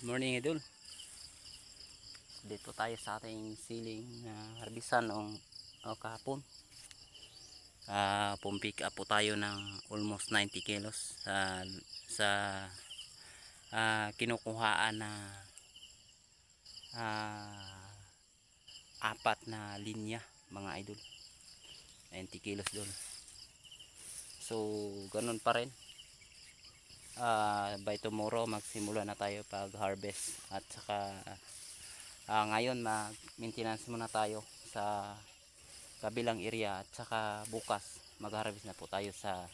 Morning idol. Dito tayo sa ating siling harbisan noong kahapon. Pumpick up po tayo ng almost 90 kilos sa kinukuhaan na apat na linya mga idol. 90 kilos doon. So ganun pa rin. By tomorrow magsimula na tayo pag harvest at saka ngayon mag-maintenance muna tayo sa kabilang area at saka bukas mag-harvest na po tayo sa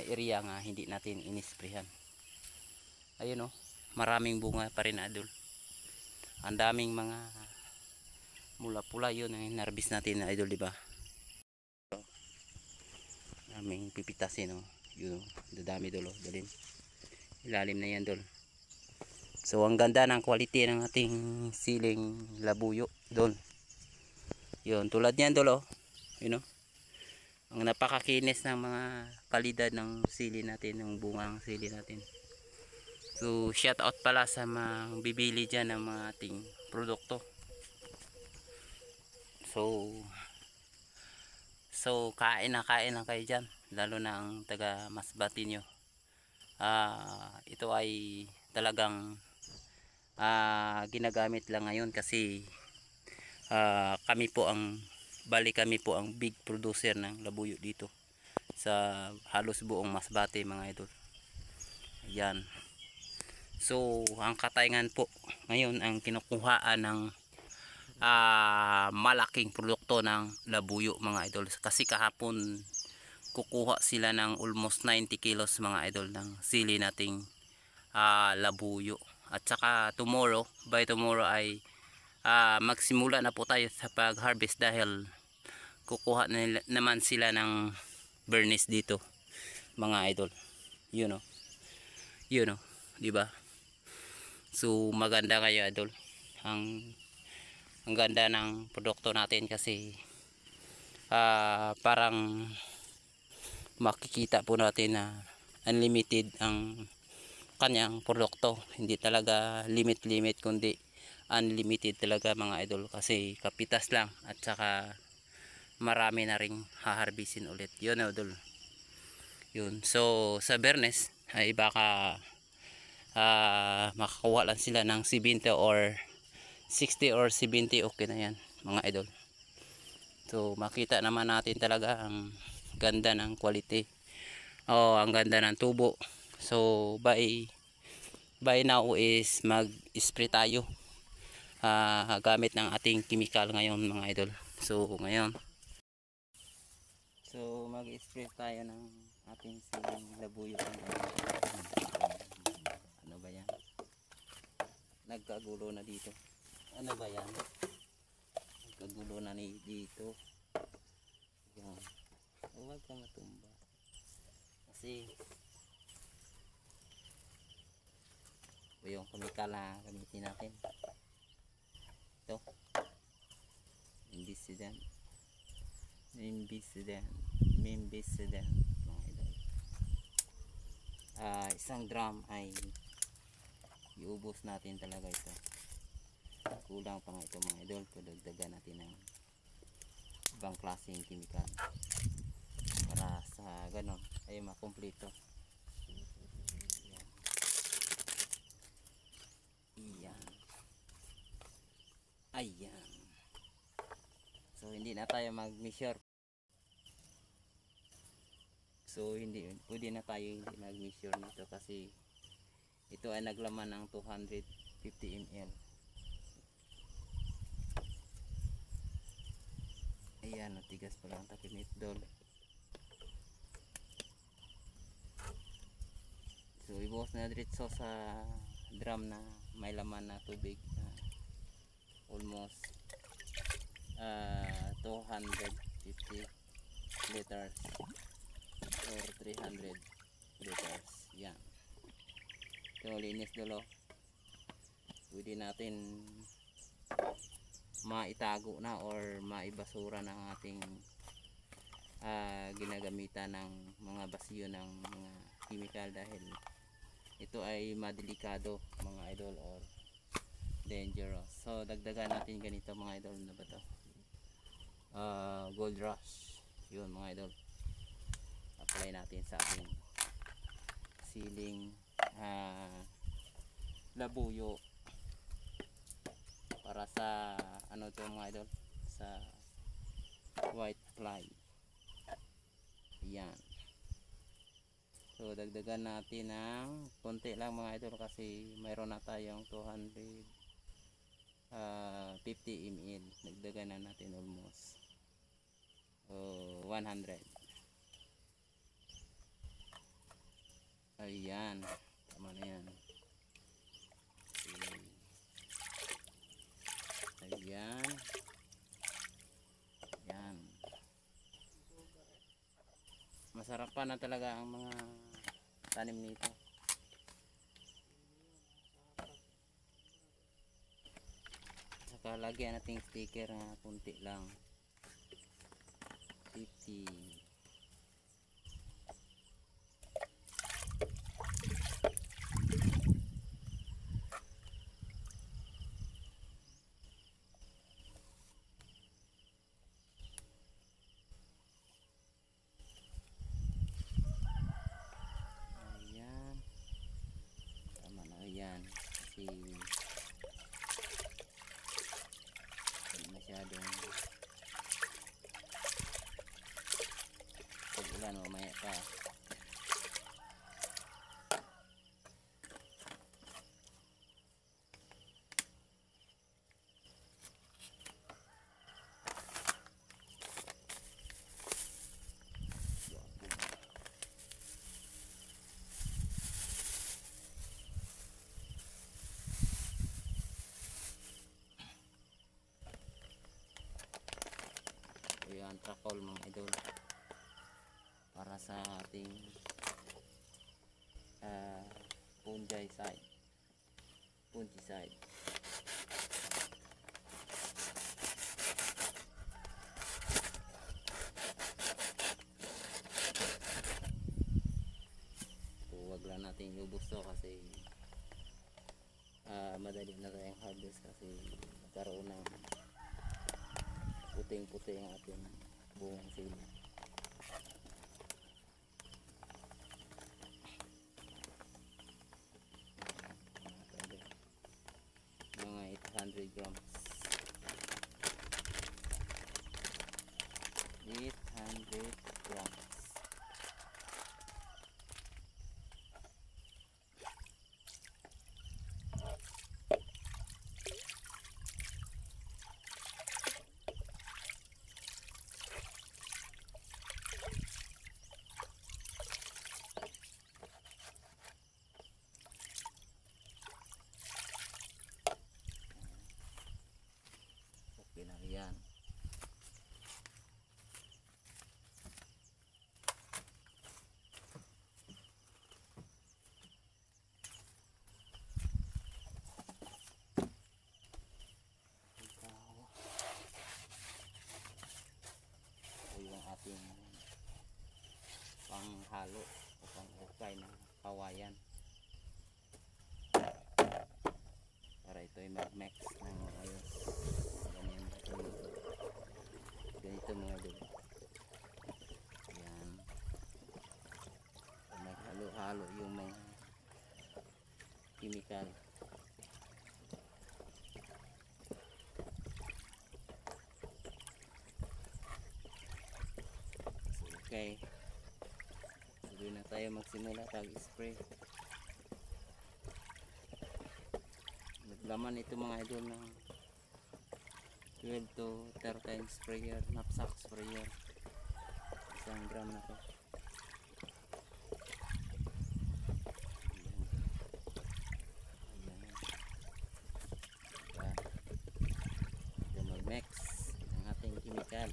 area nga hindi natin inisprehan. Ayun maraming bunga pa rin idol. Ang daming mga mula-pula yun ang harvest natin idol, di ba? Daming pipitasin yun, dadami dolo, dalin ilalim na yan dol. So ang ganda ng quality ng ating siling labuyo dol. Yun tulad niyan dol yun ang napakakinis ng mga kalidad ng sili natin, ng bungang sili natin. So shout out pala sa mga bibili dyan ng mga ating produkto. So kain na kayo dyan, lalo na ang taga Masbate nyo. Ito ay talagang ginagamit lang ngayon kasi kami po ang big producer ng labuyo dito sa halos buong Masbate mga idol. Ayan. So ang katayangan po ngayon ang kinukuhaan ng malaking produkto ng labuyo mga idol, kasi kahapon kukuha sila ng almost 90 kilos mga idol ng sili nating labuyo. At saka by tomorrow ay magsimula na po tayo sa pag harvest dahil kukuha naman sila ng bernis dito mga idol. Yun di ba? So maganda kayo idol, ang ganda ng produkto natin kasi parang makikita po natin na unlimited ang kanyang produkto. Hindi talaga limit kundi unlimited talaga mga idol, kasi kapitas lang at saka marami na ring haharbisin ulit. Yun idol. Yun. So sa Bernes ay baka makakuha lang sila ng 70 or 60 or 70, okay na yan mga idol. So makita naman natin talaga ang ganda ng quality, ang ganda ng tubo. So by now is mag-spray tayo gamit ng ating chemical ngayon mga idol. So mag-spray tayo ng ating siling labuyo. Ano ba yan? Nagkagulo na dito. Ano ba yan? Nagkagulo na dito. Yan. Huwag ka matumba. Kasi yung chemical na gamitin natin. Ito. Membicidant. Isang drum ay iubos natin talaga ito. Kulang pa nga ito mga idol, padagdagan natin ng ibang klaseng chemical para sa ganon ay makumpleto. Ayan. So hindi na tayo mag-measure. So pwede na tayo hindi mag-measure nito kasi ito ay naglaman ng 250 ml. Ayan, natigas pa lang takip nito dol. So ibuhos na diretso sa drum na may laman na tubig, almost 250 liters or 300 liters. Yan. So linis dolo. Pwede natin maitago na or maibasura ng ating ginagamitan ng mga basyo ng mga chemical dahil ito ay madelikado mga idol or dangerous. So dagdagan natin ganito mga idol. Na ba to? Gold rush. Yun mga idol. Apply natin sa ating siling labuyo para sa ano to mga idol, sa white fly. Ayan. So dagdagan natin ng konti lang mga idol kasi mayroon na tayong 250 ml. Dagdagan na natin almost 100. Ayan, tama na yan. Ayan. Ayan. Masarap pa na talaga ang mga tanim nito. Saka lagyan natin sticker na kunti lang. 50. Kasi masyadong pag-ulan mamaya pa. Ayan, trakol mga idol para sa ating fungicide. Huwag lang natin iubos to kasi madali na tayong harvest kasi nagkaroon ng puting-puti ang ating buong sili. Mga 800 grams. 800 grams. Yan. Ito yung ating panghalo o pang-ukay na kawayan para ito ay mag-mix ng ayos. Ganito mga idol. Ayan. May halo-halo yung may chemical. Okay. Hindi na tayo magsimula tag-spray. Naglaman ito mga idol ng 12 to 13 sprayer, knapsack sprayer. 1 gram na to. Ayan. Ito mag-mix ng ating chemical.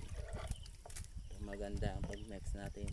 Maganda ang pag-mix natin.